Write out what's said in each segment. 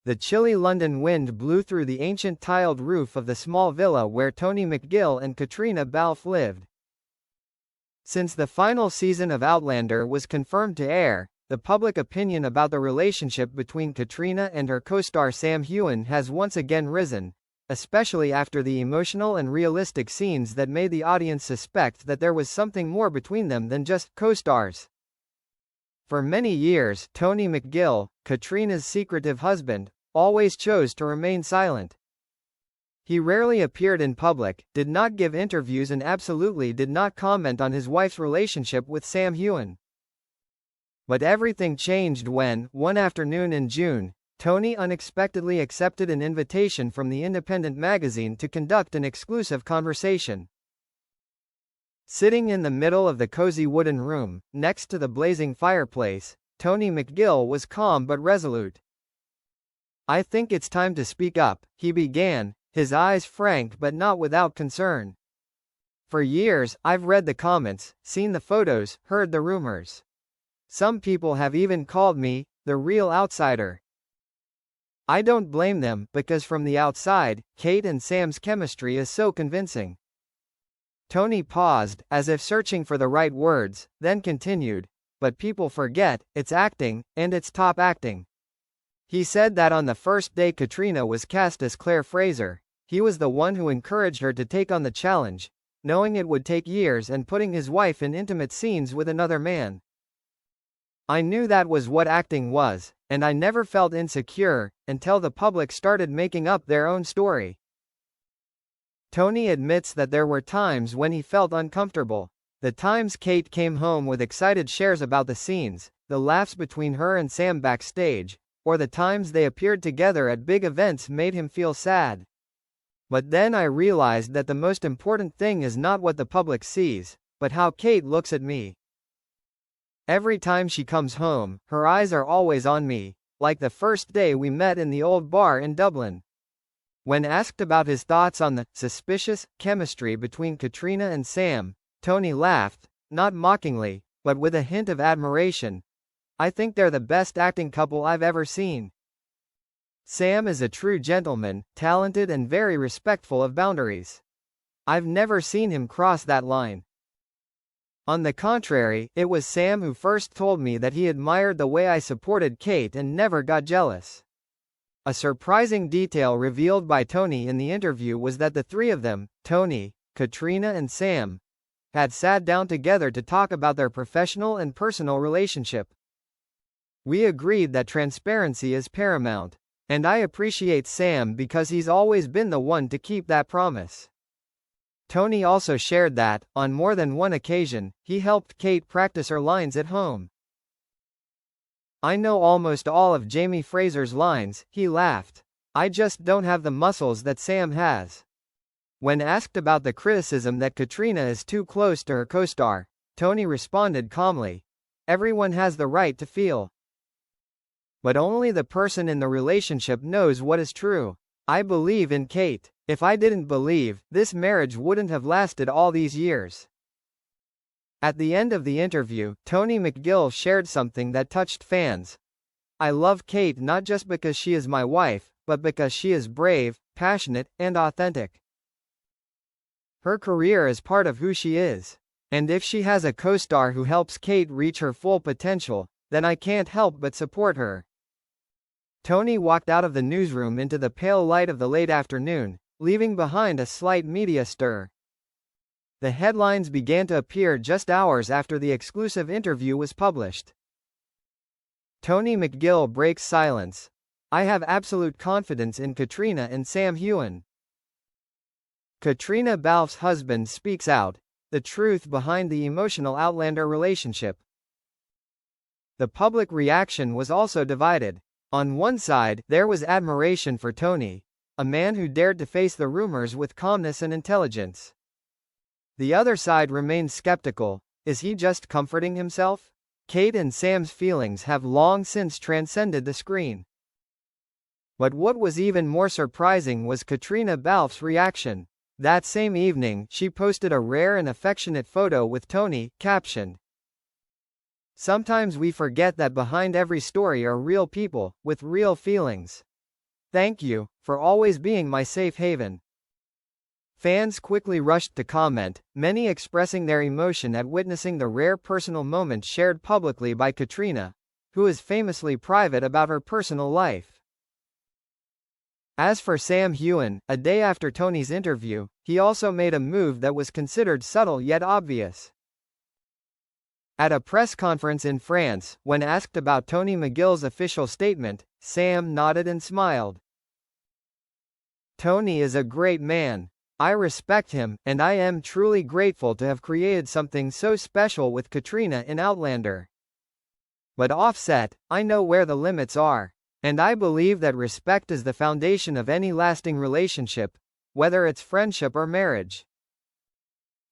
The chilly London wind blew through the ancient tiled roof of the small villa where Tony McGill and Caitriona Balfe lived. Since the final season of Outlander was confirmed to air, the public opinion about the relationship between Caitriona and her co-star Sam Heughan has once again risen, especially after the emotional and realistic scenes that made the audience suspect that there was something more between them than just co-stars. For many years, Tony McGill, Caitriona's secretive husband, always chose to remain silent. He rarely appeared in public, did not give interviews and absolutely did not comment on his wife's relationship with Sam Heughan. But everything changed when, one afternoon in June, Tony unexpectedly accepted an invitation from the Independent magazine to conduct an exclusive conversation. Sitting in the middle of the cozy wooden room, next to the blazing fireplace, Tony McGill was calm but resolute. "I think it's time to speak up," he began, his eyes frank but not without concern. "For years, I've read the comments, seen the photos, heard the rumors. Some people have even called me the real outsider. I don't blame them, because from the outside, Kate and Sam's chemistry is so convincing." Tony paused, as if searching for the right words, then continued, "But people forget, it's acting, and it's top acting." He said that on the first day Caitriona was cast as Claire Fraser, he was the one who encouraged her to take on the challenge, knowing it would take years and putting his wife in intimate scenes with another man. "I knew that was what acting was, and I never felt insecure, until the public started making up their own story." Tony admits that there were times when he felt uncomfortable. The times Kate came home with excited shares about the scenes, the laughs between her and Sam backstage, or the times they appeared together at big events made him feel sad. "But then I realized that the most important thing is not what the public sees, but how Kate looks at me. Every time she comes home, her eyes are always on me, like the first day we met in the old bar in Dublin." When asked about his thoughts on the suspicious chemistry between Caitriona and Sam, Tony laughed, not mockingly, but with a hint of admiration. "I think they're the best acting couple I've ever seen. Sam is a true gentleman, talented and very respectful of boundaries. I've never seen him cross that line. On the contrary, it was Sam who first told me that he admired the way I supported Kate and never got jealous." A surprising detail revealed by Tony in the interview was that the three of them, Tony, Caitriona and Sam, had sat down together to talk about their professional and personal relationship. "We agreed that transparency is paramount. And I appreciate Sam because he's always been the one to keep that promise." Tony also shared that, on more than one occasion, he helped Kate practice her lines at home. "I know almost all of Jamie Fraser's lines," he laughed. "I just don't have the muscles that Sam has." When asked about the criticism that Caitriona is too close to her co-star, Tony responded calmly, "Everyone has the right to feel. But only the person in the relationship knows what is true. I believe in Kate. If I didn't believe, this marriage wouldn't have lasted all these years." At the end of the interview, Tony McGill shared something that touched fans. "I love Kate not just because she is my wife, but because she is brave, passionate, and authentic. Her career is part of who she is. And if she has a co-star who helps Kate reach her full potential, then I can't help but support her." Tony walked out of the newsroom into the pale light of the late afternoon, leaving behind a slight media stir. The headlines began to appear just hours after the exclusive interview was published. Tony McGill breaks silence. "I have absolute confidence in Caitriona and Sam Heughan." Caitriona Balfe's husband speaks out, the truth behind the emotional Outlander relationship. The public reaction was also divided. On one side, there was admiration for Tony, a man who dared to face the rumors with calmness and intelligence. The other side remained skeptical. Is he just comforting himself? Kate and Sam's feelings have long since transcended the screen. But what was even more surprising was Caitriona Balfe's reaction. That same evening, she posted a rare and affectionate photo with Tony, captioned, "Sometimes we forget that behind every story are real people, with real feelings." Thank you, for always being my safe haven." Fans quickly rushed to comment, many expressing their emotion at witnessing the rare personal moments shared publicly by Caitriona, who is famously private about her personal life. As for Heughan, a day after Tony's interview, he also made a move that was considered subtle yet obvious. At a press conference in France, when asked about Tony McGill's official statement, Sam nodded and smiled. "Tony is a great man. I respect him, and I am truly grateful to have created something so special with Caitriona in Outlander. But offset, I know where the limits are. And I believe that respect is the foundation of any lasting relationship, whether it's friendship or marriage."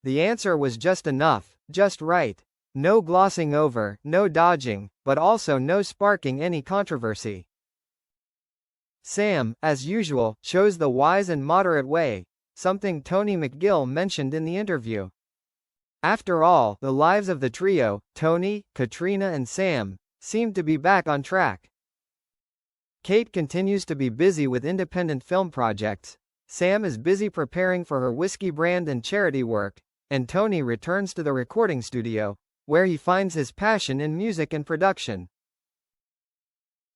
The answer was just enough, just right. No glossing over, no dodging, but also no sparking any controversy. Sam, as usual, chose the wise and moderate way, something Tony McGill mentioned in the interview. After all, the lives of the trio, Tony, Caitriona and Sam, seemed to be back on track. Kate continues to be busy with independent film projects, Sam is busy preparing for her whiskey brand and charity work, and Tony returns to the recording studio, where he finds his passion in music and production.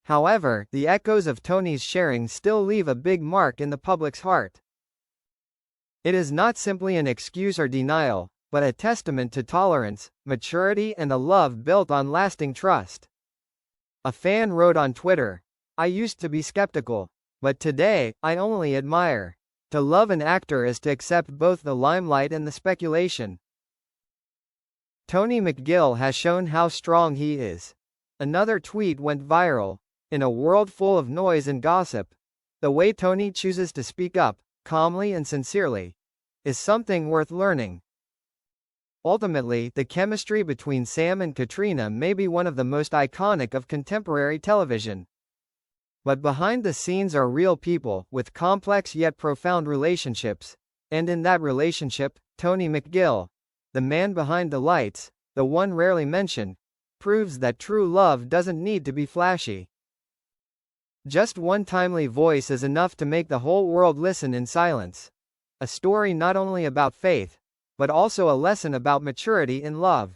However, the echoes of Tony's sharing still leave a big mark in the public's heart. It is not simply an excuse or denial, but a testament to tolerance, maturity and a love built on lasting trust. A fan wrote on Twitter, "I used to be skeptical, but today, I only admire. To love an actor is to accept both the limelight and the speculation." Tony McGill has shown how strong he is. Another tweet went viral. In a world full of noise and gossip, the way Tony chooses to speak up, calmly and sincerely, is something worth learning. Ultimately, the chemistry between Sam and Caitriona may be one of the most iconic of contemporary television. But behind the scenes are real people, with complex yet profound relationships, and in that relationship, Tony McGill, the man behind the lights, the one rarely mentioned, proves that true love doesn't need to be flashy. Just one timely voice is enough to make the whole world listen in silence. A story not only about faith, but also a lesson about maturity in love.